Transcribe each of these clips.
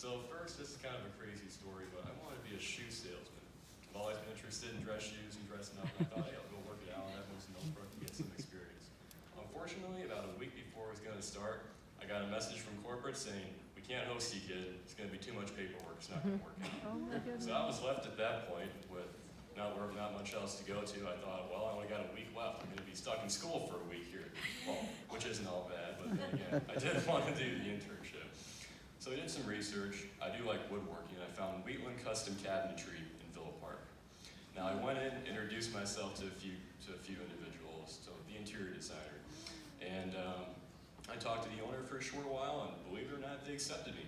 So first, this is kind of a crazy story, but I wanted to be a shoe salesman. I've always been interested in dress shoes and dressing up, and I thought, hey, I'll go work at Allen Edmonds in Millbrook to get some experience. Unfortunately, about a week before it was going to start, I got a message from corporate saying, we can't host you, kid. It's going to be too much paperwork. It's not going to work out. Oh my goodness. So I was left at that point with not much else to go to. I thought, well, I only got a week left. I'm going to be stuck in school for a week here. Well, which isn't all bad, but then again, I did want to do the internship. So I did some research. I do like woodworking. I found Wheatland Custom Cabinetry in Villa Park. Now I went in, introduced myself to a few individuals, so the interior designer, and I talked to the owner for a short while, and believe it or not, they accepted me.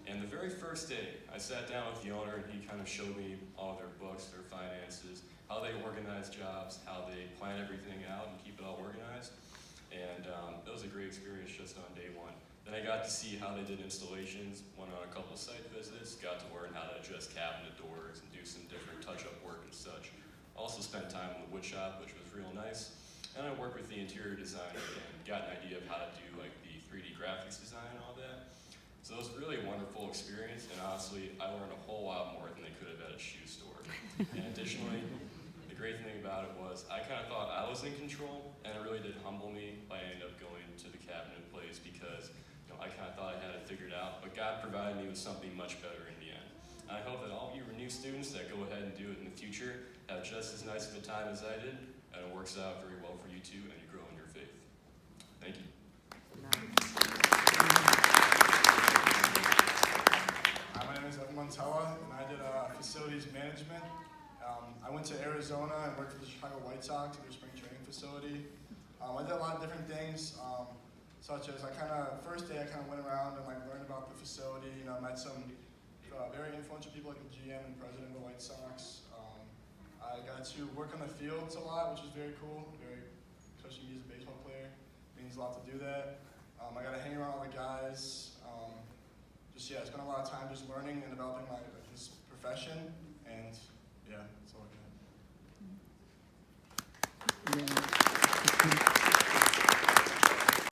And the very first day, I sat down with the owner, and he kind of showed me all their books, their finances, how they organize jobs, how they plan everything out and keep it all organized. And that was a great experience just on day one. Then I got to see how they did installations, went on a couple of site visits, got to learn how to adjust cabinet doors and do some different touch-up work and such. Also spent time in the wood shop, which was real nice. And I worked with the interior designer and got an idea of how to do like the 3D graphics design and all that. So it was really a wonderful experience, and honestly, I learned a whole lot more than they could have at a shoe store. And additionally, the great thing about it was I kind of thought I was in control, and it really did humble me by ending up going to the cabinet place because I kind of thought I had it figured out, but God provided me with something much better in the end. And I hope that all of you new students that go ahead and do it in the future have just as nice of a time as I did, and it works out very well for you too, and you grow in your faith. Thank you. Hi, my name is Evan Montella, and I did facilities management. I went to Arizona and worked for the Chicago White Sox at their spring training facility. I did a lot of different things. Such as first day I went around and learned about the facility. Met some very influential people like the GM and president of the White Sox. I got to work on the fields a lot, which was very cool. Especially me as a baseball player, it means a lot to do that. I got to hang around all the guys. I spent a lot of time just learning and developing this profession. And yeah, that's all I got. Yeah.